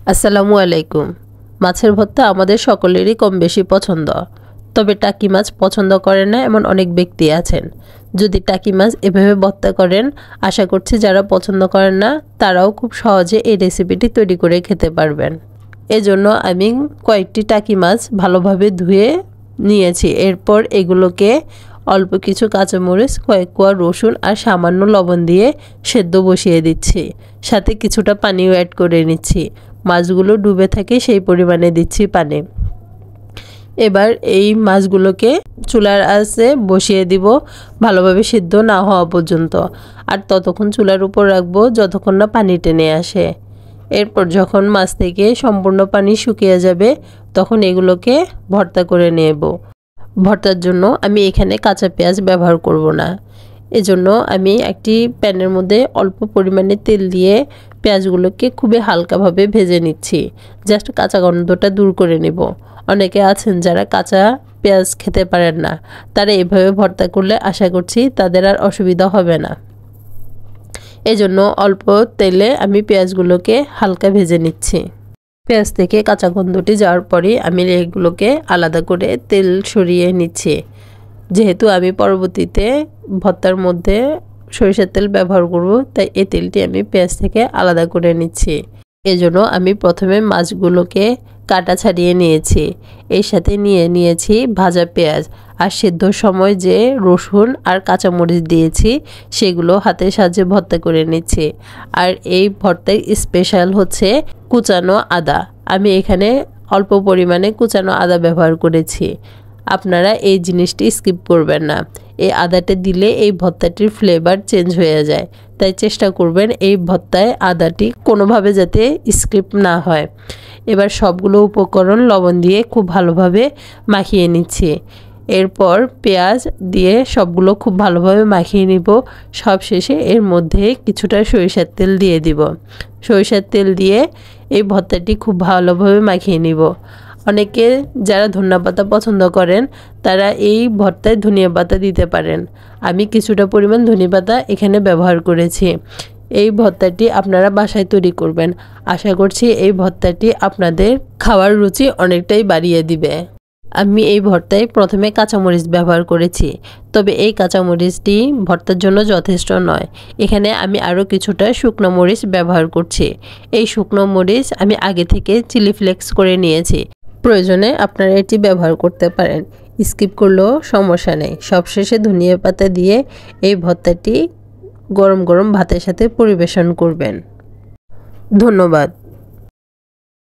আসসালামু আলাইকুম। মাছের ভর্তা আমাদের সকলেরই কম বেশি পছন্দ, তবে টাকি মাছ পছন্দ করে না এমন অনেক ব্যক্তি আছেন। যদি টাকি মাছ এভাবে ভর্তা করেন, আশা করছি যারা পছন্দ করেন না তারাও খুব সহজে এই রেসিপিটি তৈরি করে খেতে পারবেন। এজন্য আমি কয়েকটি টাকি মাছ ভালোভাবে ধুয়ে নিয়েছি। এরপর এগুলোকে অল্প কিছু কাঁচামরিচ, কয়েক কোয়া রসুন আর সামান্য লবণ দিয়ে সেদ্ধ বসিয়ে দিচ্ছি। সাথে কিছুটা পানিও অ্যাড করে নিচ্ছি। মাছগুলো ডুবে থাকে সেই পরিমাণে দিচ্ছি পানি। এবার এই মাছগুলোকে চুলার আঁচে বসিয়ে দিব ভালোভাবে সিদ্ধ না হওয়া পর্যন্ত, আর ততক্ষণ চুলার উপর রাখবো যতক্ষণ না পানি টেনে আসে। এরপর যখন মাছ থেকে সম্পূর্ণ পানি শুকিয়ে যাবে তখন এগুলোকে ভর্তা করে নেব। ভর্তার জন্য আমি এখানে কাঁচা পেঁয়াজ ব্যবহার করব না। এজন্য আমি একটি প্যানের মধ্যে অল্প পরিমাণে তেল দিয়ে পেঁয়াজগুলোকে খুবই হালকাভাবে ভেজে নিচ্ছি, জাস্ট কাঁচা গন্ধটা দূর করে নেব। অনেকে আছেন যারা কাঁচা পেঁয়াজ খেতে পারেন না, তারা এভাবে ভর্তা করলে আশা করছি তাদের আর অসুবিধা হবে না। এজন্য অল্প তেলে আমি পেঁয়াজগুলোকে হালকা ভেজে নিচ্ছি। পেঁয়াজ থেকে কাঁচা গন্ধটি যাওয়ার পরে আমি এগুলোকে আলাদা করে তেল সরিয়ে নিচ্ছি। যেহেতু আমি পরবর্তীতে ভর্তার মধ্যে সরিষার তেল ব্যবহার করব, তাই এই তেলটি আমি পেঁয়াজ থেকে আলাদা করে নিচ্ছি। এজন্য আমি প্রথমে মাছগুলোকে কাটা ছাড়িয়ে নিয়েছি। এর সাথে নিয়েছি ভাজা পেঁয়াজ, আর সেদ্ধর সময় যে রসুন আর কাঁচামরিচ দিয়েছি সেগুলো হাতের সাহায্যে ভর্তা করে নিচ্ছি। আর এই ভর্তার স্পেশাল হচ্ছে কুচানো আদা। আমি এখানে অল্প পরিমাণে কুচানো আদা ব্যবহার করেছি। আপনারা এই জিনিসটি স্কিপ করবেন না। এই আদাটা দিলে এই ভর্তাটির ফ্লেভার চেঞ্জ হয়ে যায়, তাই চেষ্টা করবেন এই ভর্তায় আদাটি কোনোভাবে যাতে স্কিপ না হয়। এবার সবগুলো উপকরণ লবণ দিয়ে খুব ভালোভাবে মাখিয়ে নিচ্ছি। এরপর পেঁয়াজ দিয়ে সবগুলো খুব ভালোভাবে মাখিয়ে নিব। সবশেষে এর মধ্যে কিছুটা সরিষার তেল দিয়ে দিব। সরিষার তেল দিয়ে এই ভর্তাটি খুব ভালোভাবে মাখিয়ে নিব। অনেকে যারা ধনিয়া পাতা পছন্দ করেন তারা এই ভর্তায় ধনিয়া পাতা দিতে পারেন। আমি কিছুটা পরিমাণ ধনিয়া পাতা এখানে ব্যবহার করেছি। এই ভর্তাটি আপনারা বাসায় তৈরি করবেন। আশা করছি এই ভর্তাটি আপনাদের খাওয়ার রুচি অনেকটাই বাড়িয়ে দিবে। আমি এই ভর্তায় প্রথমে কাঁচামরিচ ব্যবহার করেছি, তবে এই কাঁচামরিচটি ভর্তার জন্য যথেষ্ট নয়। এখানে আমি আরও কিছুটা শুকনো মরিচ ব্যবহার করছি। এই শুকনো মরিচ আমি আগে থেকে চিলি ফ্লেক্স করে নিয়েছি। প্রয়োজনে আপনারা এটি ব্যবহার করতে পারেন, স্কিপ করলেও সমস্যা নেই। সবশেষে ধনিয়া পাতা দিয়ে এই ভর্তাটি গরম গরম ভাতের সাথে পরিবেশন করবেন। ধন্যবাদ।